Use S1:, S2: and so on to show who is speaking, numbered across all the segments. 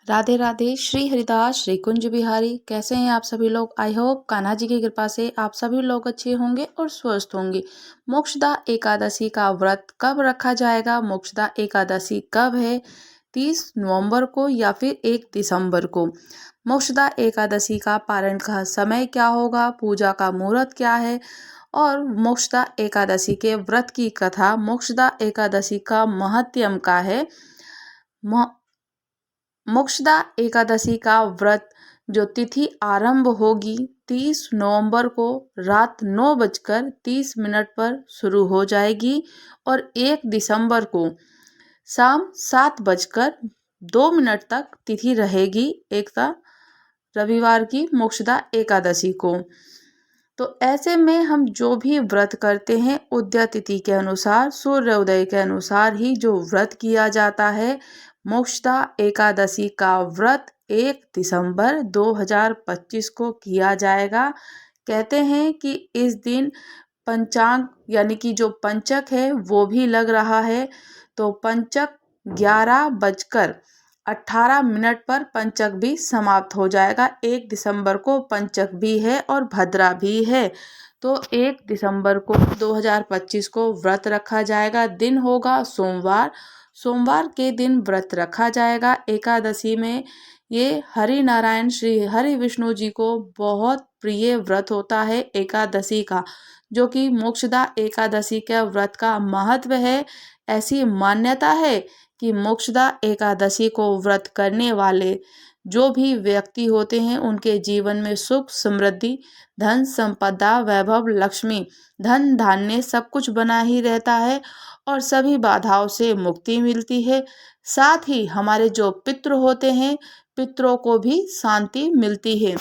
S1: राधे राधे। श्री हरिदास श्री कुंज बिहारी। कैसे हैं आप सभी लोग? आई होप कान्हा जी की कृपा से आप सभी लोग अच्छे होंगे और स्वस्थ होंगे। मोक्षदा एकादशी का व्रत कब रखा जाएगा? मोक्षदा एकादशी कब है? 30 नवंबर को या फिर 1 दिसंबर को? मोक्षदा एकादशी का पारण का समय क्या होगा? पूजा का मुहूर्त क्या है? और मोक्षदा एकादशी के व्रत की कथा, मोक्षदा एकादशी का महत्व क्या है? मोक्षदा एकादशी का व्रत जो तिथि आरंभ होगी 30 नवंबर को रात 9:30 पर शुरू हो जाएगी और 1 दिसंबर को शाम 7:02 तक तिथि रहेगी, एकता रविवार की मोक्षदा एकादशी को। तो ऐसे में हम जो भी व्रत करते हैं उदय तिथि के अनुसार, सूर्योदय के अनुसार ही जो व्रत किया जाता है। मोक्षदा एकादशी का व्रत 1 दिसंबर 2025 को किया जाएगा। कहते हैं कि इस दिन पंचांग यानी कि जो पंचक है वो भी लग रहा है। तो पंचक 11:18 पर पंचक भी समाप्त हो जाएगा। 1 दिसंबर को पंचक भी है और भद्रा भी है। तो 1 दिसंबर को 2025 को व्रत रखा जाएगा। दिन होगा सोमवार। सोमवार के दिन व्रत रखा जाएगा एकादशी में। ये हरि नारायण श्री हरि विष्णु जी को बहुत प्रिय व्रत होता है एकादशी का, जो कि मोक्षदा एकादशी के व्रत का महत्व है। ऐसी मान्यता है कि मोक्षदा एकादशी को व्रत करने वाले जो भी व्यक्ति होते हैं उनके जीवन में सुख समृद्धि, धन संपदा, वैभव, लक्ष्मी, धन धान्य सब कुछ बना ही रहता है और सभी बाधाओं से मुक्ति मिलती है। साथ ही हमारे जो पितृ होते हैं, पितरों को भी शांति मिलती है।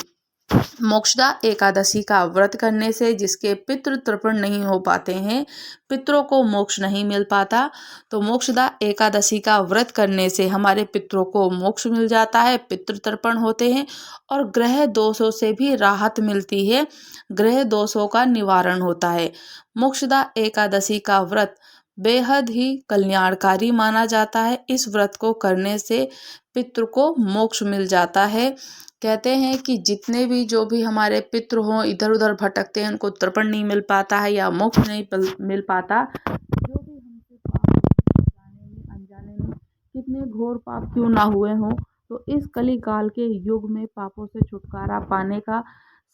S1: मोक्षदा एकादशी का व्रत करने से जिसके पितृ तर्पण नहीं हो पाते हैं, पितरों को मोक्ष नहीं मिल पाता, तो मोक्षदा एकादशी का व्रत करने से हमारे पितरों को मोक्ष मिल जाता है, पितृ तर्पण होते हैं और ग्रह दोषों से भी राहत मिलती है, ग्रह दोषों का निवारण होता है। मोक्षदा एकादशी का व्रत बेहद ही कल्याणकारी माना जाता है। इस व्रत को करने से पितृ को मोक्ष मिल जाता है। कहते हैं कि जितने भी जो भी हमारे पितृ हों, इधर उधर भटकते हैं, उनको तर्पण नहीं मिल पाता है या मोक्ष नहीं मिल पाता, जो भी हमसे पाप जाने में अनजाने में कितने घोर पाप क्यों ना हुए हों, तो इस कलिकाल के युग में पापों से छुटकारा पाने का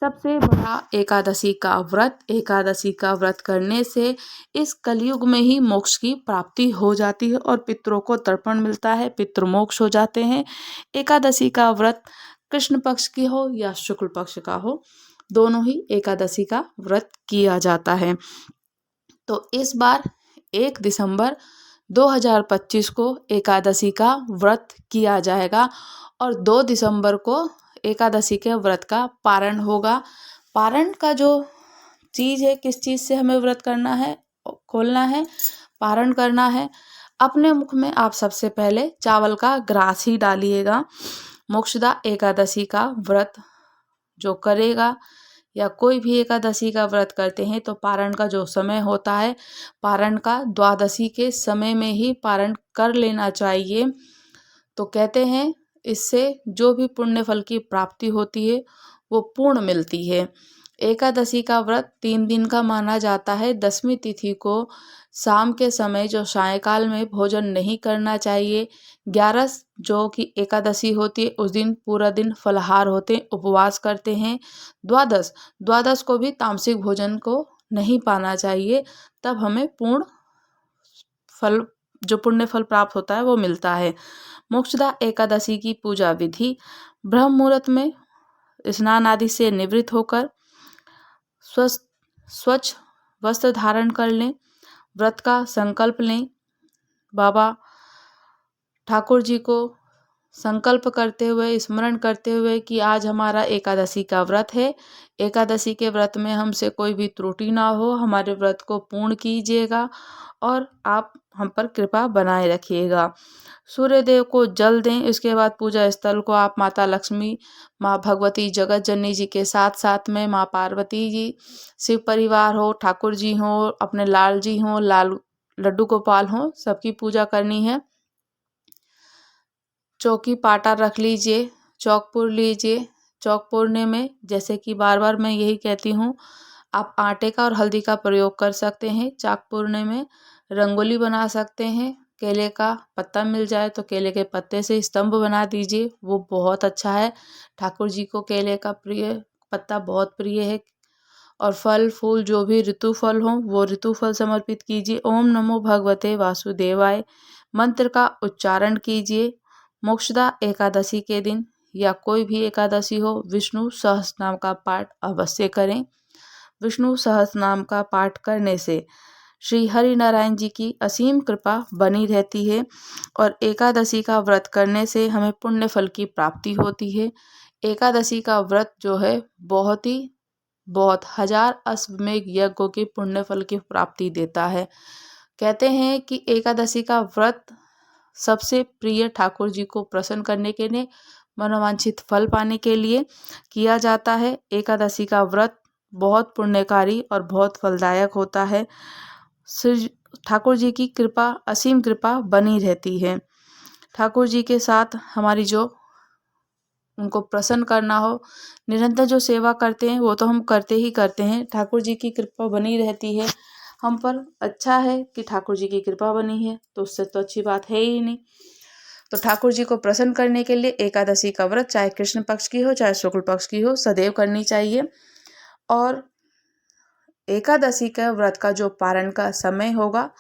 S1: सबसे बड़ा एकादशी का व्रत करने से इस कलयुग में ही मोक्ष की प्राप्ति हो जाती है और पितरों को तर्पण मिलता है, पितृ मोक्ष हो जाते हैं। एकादशी का व्रत कृष्ण पक्ष की हो या शुक्ल पक्ष का हो, दोनों ही एकादशी का व्रत किया जाता है। तो इस बार 1 दिसंबर 2025 को एकादशी का व्रत किया जाएगा और 2 दिसंबर को एकादशी के व्रत का पारण होगा। पारण का जो चीज़ है, किस चीज़ से हमें व्रत करना है, खोलना है, पारण करना है। अपने मुख में आप सबसे पहले चावल का ग्रास ही डालिएगा। मोक्षदा एकादशी का व्रत जो करेगा या कोई भी एकादशी का व्रत करते हैं तो पारण का जो समय होता है, पारण का द्वादशी के समय में ही पारण कर लेना चाहिए। तो कहते हैं इससे जो भी पुण्य फल की प्राप्ति होती है वो पूर्ण मिलती है। एकादशी का व्रत 3 दिन का माना जाता है। 10वीं तिथि को शाम के समय जो सायंकाल में भोजन नहीं करना चाहिए। 11 जो कि एकादशी होती है उस दिन पूरा दिन फलाहार होते हैं, उपवास करते हैं। द्वादश को भी तामसिक भोजन को नहीं पाना चाहिए, तब हमें पूर्ण फल जो पुण्य फल प्राप्त होता है वो मिलता है। मोक्षदा एकादशी की पूजा विधि, ब्रह्म मुहूर्त में स्नान आदि से निवृत्त होकर स्वच्छ वस्त्र धारण कर लें, व्रत का संकल्प लें। बाबा ठाकुर जी को संकल्प करते हुए, स्मरण करते हुए कि आज हमारा एकादशी का व्रत है, एकादशी के व्रत में हमसे कोई भी त्रुटि ना हो, हमारे व्रत को पूर्ण कीजिएगा और आप हम पर कृपा बनाए रखिएगा। सूर्यदेव को जल दें। इसके बाद पूजा स्थल को आप माता लक्ष्मी, माँ भगवती जगत जननी जी के साथ साथ में माँ पार्वती जी, शिव परिवार हो, ठाकुर जी हो, अपने लाल जी हो, लाल लड्डू गोपाल हो, सबकी पूजा करनी है। चौकी पाटा रख लीजिए, चौक लीजिए। चौक पूरने में जैसे कि बार बार मैं यही कहती हूँ, आप आटे का और हल्दी का प्रयोग कर सकते हैं। चाक पूरने में रंगोली बना सकते हैं। केले का पत्ता मिल जाए तो केले के पत्ते से स्तंभ बना दीजिए, वो बहुत अच्छा है। ठाकुर जी को केले का पत्ता बहुत प्रिय है। और फल फूल जो भी ऋतु फल हो वो ऋतु फल समर्पित कीजिए। ओम नमो भगवते वासुदेवाय मंत्र का उच्चारण कीजिए। मोक्षदा एकादशी के दिन या कोई भी एकादशी हो, विष्णु सहस्रनाम का पाठ अवश्य करें। विष्णु सहस्रनाम का पाठ करने से श्री हरि नारायण जी की असीम कृपा बनी रहती है और एकादशी का व्रत करने से हमें पुण्य फल की प्राप्ति होती है। एकादशी का व्रत जो है बहुत हजार अश्वमेघ यज्ञों के पुण्य फल की प्राप्ति देता है। कहते हैं कि एकादशी का व्रत सबसे प्रिय ठाकुर जी को प्रसन्न करने के लिए, मनोवांछित फल पाने के लिए किया जाता है। एकादशी का व्रत बहुत पुण्यकारी और बहुत फलदायक होता है। श्री ठाकुर जी की कृपा, असीम कृपा बनी रहती है। ठाकुर जी के साथ हमारी जो उनको प्रसन्न करना हो, निरंतर जो सेवा करते हैं वो तो हम करते ही करते हैं। ठाकुर जी की कृपा बनी रहती है हम पर। अच्छा है कि ठाकुर जी की कृपा बनी है, तो उससे तो अच्छी बात है ही नहीं। तो ठाकुर जी को प्रसन्न करने के लिए एकादशी का व्रत चाहे कृष्ण पक्ष की हो चाहे शुक्ल पक्ष की हो, सदैव करनी चाहिए। और एकादशी का व्रत का जो पारण का समय होगा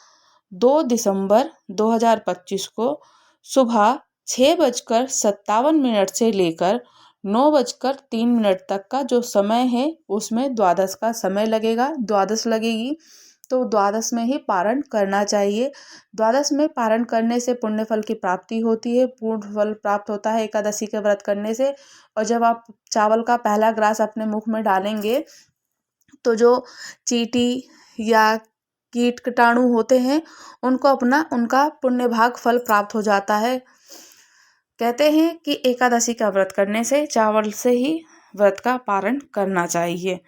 S1: 2 दिसंबर 2025 को सुबह 6:57 से लेकर 9:03 तक का जो समय है उसमें द्वादश का समय लगेगा, द्वादश लगेगी। तो द्वादश में ही पारण करना चाहिए। द्वादश में पारण करने से पुण्य फल की प्राप्ति होती है, पूर्ण फल प्राप्त होता है एकादशी के व्रत करने से। और जब आप चावल का पहला ग्रास अपने मुख में डालेंगे तो जो चींटी या कीट कीटाणु होते हैं उनको उनका पुण्य भाग फल प्राप्त हो जाता है। कहते हैं कि एकादशी का व्रत करने से चावल से ही व्रत का पारण करना चाहिए,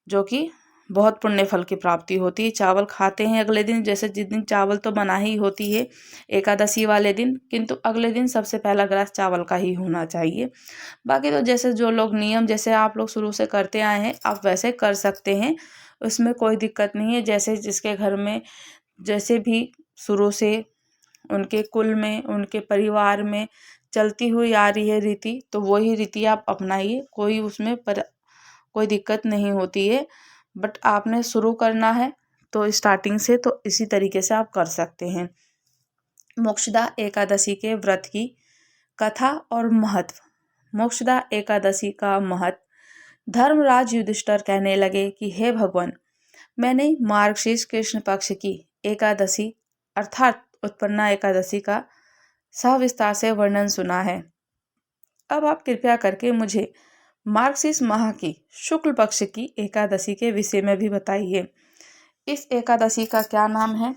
S1: जो कि बहुत पुण्य फल की प्राप्ति होती है। चावल खाते हैं अगले दिन, जैसे जिस दिन चावल तो बना ही होती है एकादशी वाले दिन, किंतु अगले दिन सबसे पहला ग्रास चावल का ही होना चाहिए। बाकी तो जैसे जो लोग नियम जैसे आप लोग शुरू से करते आए हैं आप वैसे कर सकते हैं, उसमें कोई दिक्कत नहीं है। जैसे जिसके घर में जैसे भी शुरू से उनके कुल में, उनके परिवार में चलती हुई आ रही है रीति, तो वही रीति आप अपनाइए, कोई उसमें कोई दिक्कत नहीं होती है। बट आपने शुरू करना है तो स्टार्टिंग से तो इसी तरीके से आप कर सकते हैं। मोक्षदा एकादशी के व्रत की कथा और महत्व। मोक्षदा एकादशी का महत्व। धर्मराज युधिष्ठिर कहने लगे कि हे भगवान, मैंने मार्गशीर्ष कृष्ण पक्ष की एकादशी अर्थात उत्पन्ना एकादशी का सविस्तार से वर्णन सुना है। अब आप कृपया करके मुझे मार्गशीर्ष माह की शुक्ल पक्ष की एकादशी के विषय में भी बताइए। इस एकादशी का क्या नाम है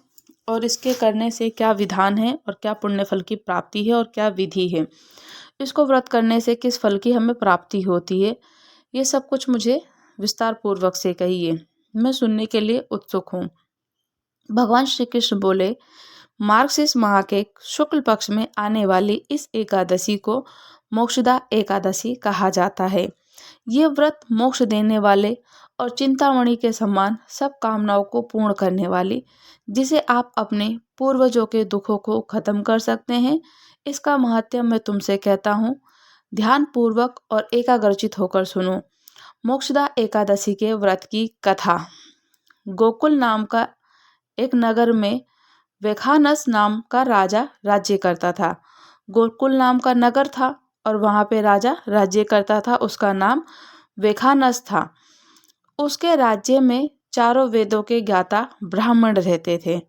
S1: और इसके करने से क्या विधान है और क्या पुण्य फल की प्राप्ति है और क्या विधि है, इसको व्रत करने से किस फल की हमें प्राप्ति होती है, ये सब कुछ मुझे विस्तार पूर्वक से कहिए, मैं सुनने के लिए उत्सुक हूँ। भगवान श्री कृष्ण बोले, मार्गशीर्ष माह के शुक्ल पक्ष में आने वाली इस एकादशी को मोक्षदा एकादशी कहा जाता है। ये व्रत मोक्ष देने वाले और चिंतामणि के समान सब कामनाओं को पूर्ण करने वाली, जिसे आप अपने पूर्वजों के दुखों को खत्म कर सकते हैं, इसका महत्व मैं तुमसे कहता हूँ। ध्यान पूर्वक और एकाग्रचित होकर सुनो। मोक्षदा एकादशी के व्रत की कथा। गोकुल नाम का एक नगर में वेखानस नाम का राजा राज्य करता था। गोकुल नाम का नगर था और वहाँ पे राजा राज्य करता था, उसका नाम वेखानस था। उसके राज्य में चारों वेदों के ज्ञाता ब्राह्मण रहते थे।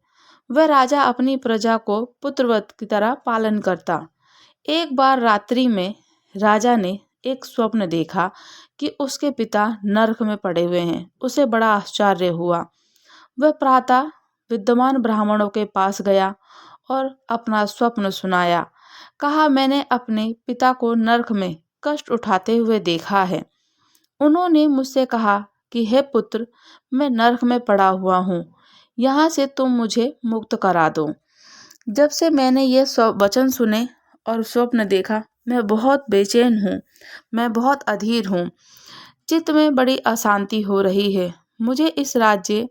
S1: वह राजा अपनी प्रजा को पुत्रवत की तरह पालन करता। एक बार रात्रि में राजा ने एक स्वप्न देखा कि उसके पिता नरक में पड़े हुए हैं। उसे बड़ा आश्चर्य हुआ। वह प्रातः विद्वान ब्राह्मणों के पास गया और अपना स्वप्न सुनाया। कहा, मैंने अपने पिता को नरक में कष्ट उठाते हुए देखा है। उन्होंने मुझसे कहा कि हे पुत्र, मैं नरक में पड़ा हुआ हूँ, यहाँ से तुम मुझे मुक्त करा दो। जब से मैंने ये वचन सुने और स्वप्न देखा। मैं बहुत बेचैन हूँ, मैं बहुत अधीर हूँ। चित्त में बड़ी अशांति हो रही है। मुझे इस राज्य,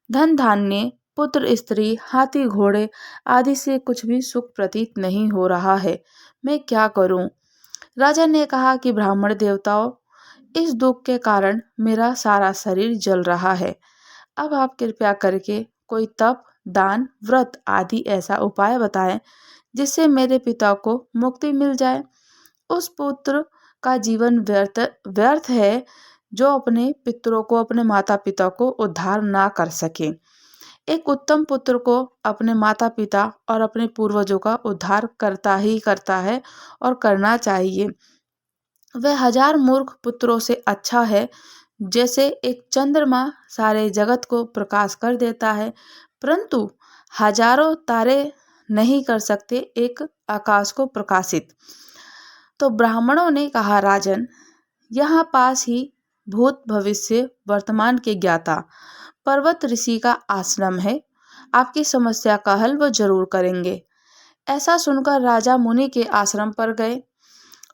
S1: धन धान्य, पुत्र स्त्री, हाथी घोड़े आदि से कुछ भी सुख प्रतीत नहीं हो रहा है। मैं क्या करूं? राजा ने कहा कि ब्राह्मण देवताओं, इस दुख के कारण मेरा सारा शरीर जल रहा है। अब आप कृपया करके कोई तप, दान, व्रत आदि ऐसा उपाय बताएं जिससे मेरे पिता को मुक्ति मिल जाए। उस पुत्र का जीवन व्यर्थ व्यर्थ है जो अपने पितरों को, अपने माता पिता को उद्धार ना कर सके। एक उत्तम पुत्र को अपने माता पिता और अपने पूर्वजों का उद्धार करता ही करता है और करना चाहिए। वह हजार मूर्ख पुत्रों से अच्छा है। जैसे एक चंद्रमा सारे जगत को प्रकाश कर देता है, परंतु हजारों तारे नहीं कर सकते एक आकाश को प्रकाशित। तो ब्राह्मणों ने कहा, राजन, यहाँ पास ही भूत भविष्य वर्तमान के ज्ञाता पर्वत ऋषि का आश्रम है। आपकी समस्या का हल वो जरूर करेंगे। ऐसा सुनकर राजा मुनि के आश्रम पर गए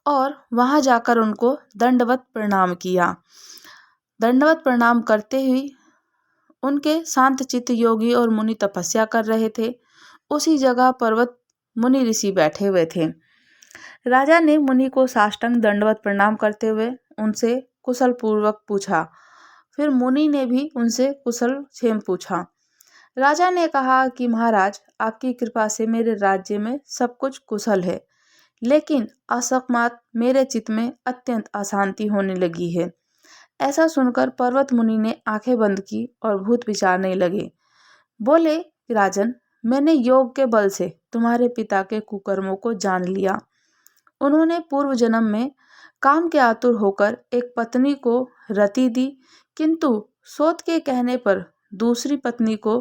S1: और वहां जाकर उनको दंडवत प्रणाम किया। दंडवत प्रणाम करते ही उनके शांत चित्त योगी और मुनि तपस्या कर रहे थे। उसी जगह पर्वत मुनि ऋषि बैठे हुए थे। राजा ने मुनि को साष्टांग दंडवत प्रणाम करते हुए उनसे कुशल पूर्वक पूछा। फिर मुनि ने भी उनसे कुशल क्षेम पूछा। राजा ने कहा कि महाराज, आपकी कृपा से मेरे राज्य में सब कुछ कुशल है, लेकिन अकस्मात मेरे चित्त में अत्यंत अशांति होने लगी है। ऐसा सुनकर पर्वत मुनि ने आंखें बंद की और भूत विचारने लगे। बोले, राजन, मैंने योग के बल से तुम्हारे पिता के कुकर्मों को जान लिया। उन्होंने पूर्व जन्म में काम के आतुर होकर एक पत्नी को रति दी, किंतु सोत के कहने पर दूसरी पत्नी को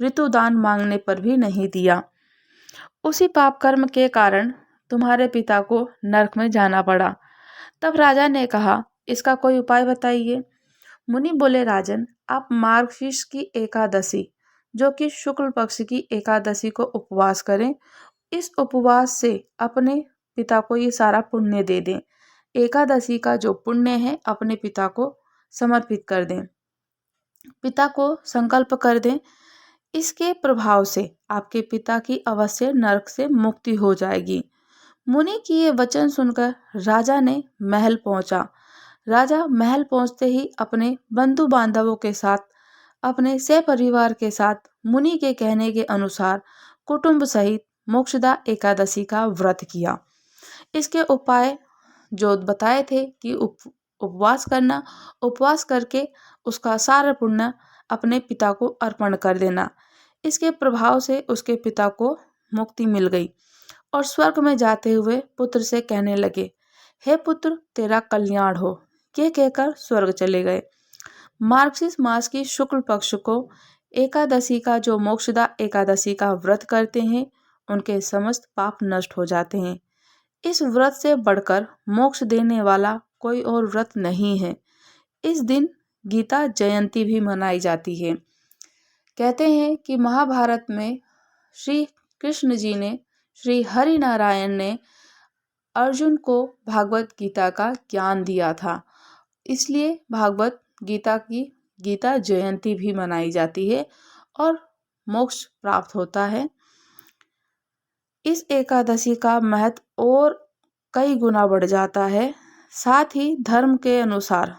S1: ऋतुदान मांगने पर भी नहीं दिया। उसी पाप कर्म के कारण तुम्हारे पिता को नरक में जाना पड़ा। तब राजा ने कहा, इसका कोई उपाय बताइए। मुनि बोले, राजन, आप मार्गशीर्ष की एकादशी, जो कि शुक्ल पक्ष की एकादशी को उपवास करें। इस उपवास से अपने पिता को ये सारा पुण्य दे दें। एकादशी का जो पुण्य है अपने पिता को समर्पित कर दें, पिता को संकल्प कर दें। इसके प्रभाव से आपके पिता की अवश्य नरक से मुक्ति हो जाएगी। मुनि की ये वचन सुनकर राजा ने महल पहुंचा। राजा महल पहुंचते ही अपने बंधु बांधवों के साथ, अपने सहपरिवार के साथ मुनि के कहने के अनुसार कुटुंब सहित मोक्षदा एकादशी का व्रत किया। इसके उपाय जो बताए थे कि उपवास करना, उपवास करके उसका सारा पुण्य अपने पिता को अर्पण कर देना। इसके प्रभाव से उसके पिता को मुक्ति मिल गई और स्वर्ग में जाते हुए पुत्र से कहने लगे, हे पुत्र, तेरा कल्याण हो। ये कहकर स्वर्ग चले गए। मार्गशीर्ष मास की शुक्ल पक्ष को एकादशी का जो मोक्षदा एकादशी का व्रत करते हैं, उनके समस्त पाप नष्ट हो जाते हैं। इस व्रत से बढ़कर मोक्ष देने वाला कोई और व्रत नहीं है। इस दिन गीता जयंती भी मनाई जाती है। कहते हैं कि महाभारत में श्री कृष्ण जी ने, श्री हरि नारायण ने अर्जुन को भागवत गीता का ज्ञान दिया था, इसलिए भागवत गीता की गीता जयंती भी मनाई जाती है और मोक्ष प्राप्त होता है। इस एकादशी का महत्व और कई गुना बढ़ जाता है। साथ ही धर्म के अनुसार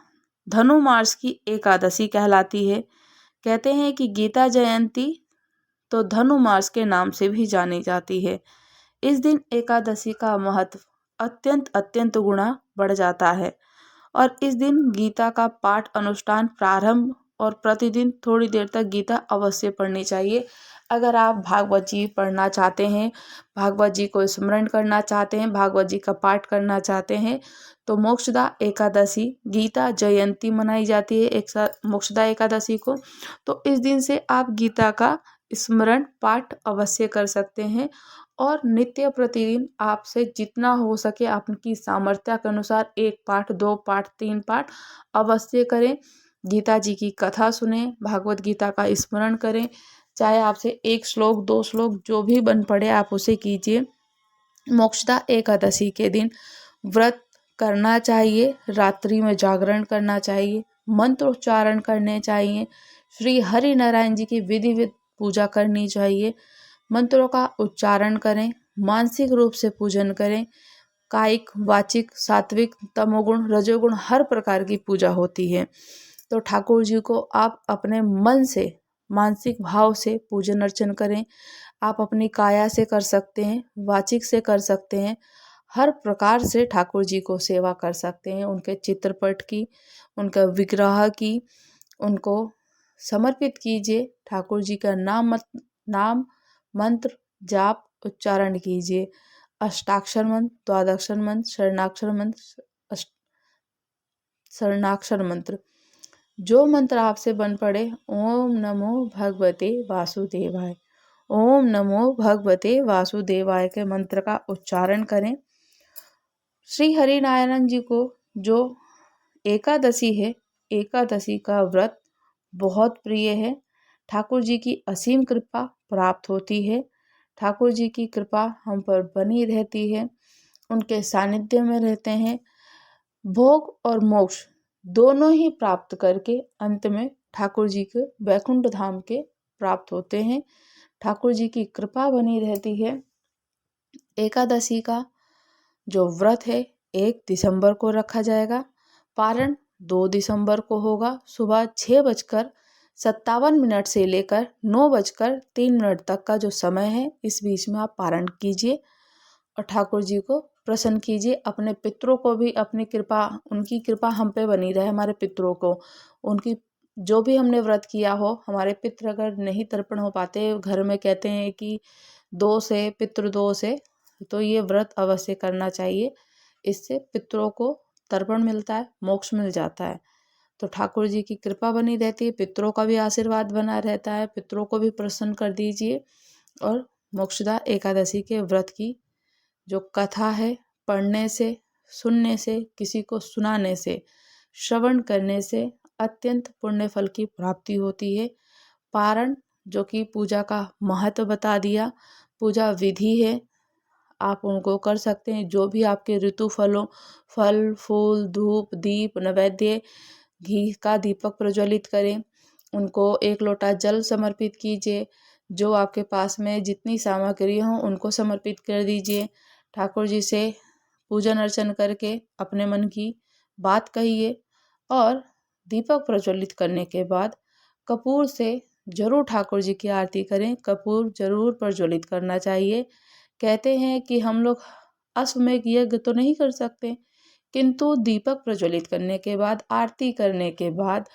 S1: धनुमास की एकादशी कहलाती है। कहते हैं कि गीता जयंती तो धनुमास के नाम से भी जानी जाती है। इस दिन एकादशी का महत्व अत्यंत अत्यंत गुना बढ़ जाता है और इस दिन गीता का पाठ अनुष्ठान प्रारंभ और प्रतिदिन थोड़ी देर तक गीता अवश्य पढ़नी चाहिए। अगर आप भागवत जी पढ़ना चाहते हैं, भागवत जी को स्मरण करना चाहते हैं, भागवत जी का पाठ करना चाहते हैं, तो मोक्षदा एकादशी गीता जयंती मनाई जाती है एक साथ मोक्षदा एकादशी को। तो इस दिन से आप गीता का स्मरण पाठ अवश्य कर सकते हैं और नित्य प्रतिदिन आपसे जितना हो सके आपकी सामर्थ्य के अनुसार 1 पाठ, 2 पाठ, 3 पाठ अवश्य करें। गीता जी की कथा सुने, भागवत गीता का स्मरण करें। चाहे आपसे 1 श्लोक, 2 श्लोक जो भी बन पड़े आप उसे कीजिए। मोक्षदा एकादशी के दिन व्रत करना चाहिए, रात्रि में जागरण करना चाहिए, मंत्रोच्चारण करने चाहिए, श्री हरि नारायण जी की विधिवत पूजा करनी चाहिए, मंत्रों का उच्चारण करें, मानसिक रूप से पूजन करें। कायिक, वाचिक, सात्विक, तमोगुण, रजोगुण हर प्रकार की पूजा होती है। तो ठाकुर जी को आप अपने मन से, मानसिक भाव से पूजन अर्चन करें। आप अपनी काया से कर सकते हैं, वाचिक से कर सकते हैं, हर प्रकार से ठाकुर जी को सेवा कर सकते हैं। उनके चित्रपट की, उनका विग्रह की, उनको समर्पित कीजिए। ठाकुर जी का नाम मंत्र जाप उच्चारण कीजिए। अष्टाक्षर मंत्र, द्वादक्षर मंत्र, शरणाक्षर मंत्र, जो मंत्र आपसे बन पड़े, ओम नमो भगवते वासुदेवाय, ओम नमो भगवते वासुदेवाय के मंत्र का उच्चारण करें। श्री हरिनारायण जी को जो एकादशी है, एकादशी का व्रत बहुत प्रिय है। ठाकुर जी की असीम कृपा प्राप्त होती है। ठाकुर जी की कृपा हम पर बनी रहती है, उनके सानिध्य में रहते हैं। भोग और मोक्ष दोनों ही प्राप्त करके अंत में ठाकुर जी के वैकुंठ धाम के प्राप्त होते हैं। ठाकुर जी की कृपा बनी रहती है। एकादशी का जो व्रत है 1 दिसंबर को रखा जाएगा, पारण 2 दिसंबर को होगा। सुबह 6:57 से लेकर 9:03 तक का जो समय है, इस बीच में आप पारण कीजिए और ठाकुर जी को प्रसन्न कीजिए। अपने पितरों को भी अपनी कृपा, उनकी कृपा हम पे बनी रहे, हमारे पितरों को, उनकी जो भी हमने व्रत किया हो, हमारे पितृ अगर नहीं तर्पण हो पाते, घर में कहते हैं कि दोष है, पितृदोष है, तो ये व्रत अवश्य करना चाहिए। इससे पितरों को तर्पण मिलता है, मोक्ष मिल जाता है। तो ठाकुर जी की कृपा बनी रहती है, पितरों का भी आशीर्वाद बना रहता है। पितरों को भी प्रसन्न कर दीजिए। और मोक्षदा एकादशी के व्रत की जो कथा है, पढ़ने से, सुनने से, किसी को सुनाने से, श्रवण करने से अत्यंत पुण्य फल की प्राप्ति होती है। पारण जो कि पूजा का महत्व बता दिया, पूजा विधि है, आप उनको कर सकते हैं। जो भी आपके ऋतु फलों, फल फूल, धूप दीप नैवेद्य, घी का दीपक प्रज्वलित करें, उनको 1 लोटा जल समर्पित कीजिए। जो आपके पास में जितनी सामग्री हो उनको समर्पित कर दीजिए। ठाकुर जी से पूजन अर्चन करके अपने मन की बात कहिए और दीपक प्रज्वलित करने के बाद कपूर से जरूर ठाकुर जी की आरती करें। कपूर जरूर प्रज्वलित करना चाहिए। कहते हैं कि हम लोग अश्वमेघ यज्ञ तो नहीं कर सकते, किंतु दीपक प्रज्वलित करने के बाद, आरती करने के बाद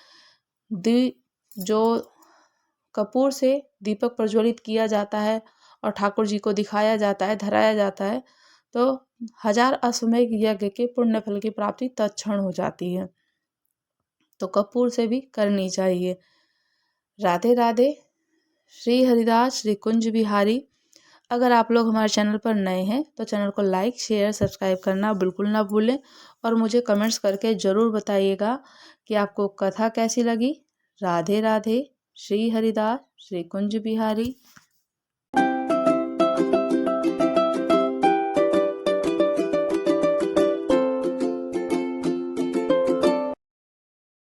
S1: जो कपूर से दीपक प्रज्वलित किया जाता है और ठाकुर जी को दिखाया जाता है, धराया जाता है, तो 1000 अश्वमेघ यज्ञ के पुण्य फल की प्राप्ति तत्क्षण हो जाती है। तो कपूर से भी करनी चाहिए। राधे राधे। श्री हरिदास श्री कुंज बिहारी। अगर आप लोग हमारे चैनल पर नए हैं तो चैनल को लाइक शेयर सब्सक्राइब करना बिल्कुल ना भूलें और मुझे कमेंट्स करके ज़रूर बताइएगा कि आपको कथा कैसी लगी। राधे राधे। श्री हरिदास श्री कुंज बिहारी।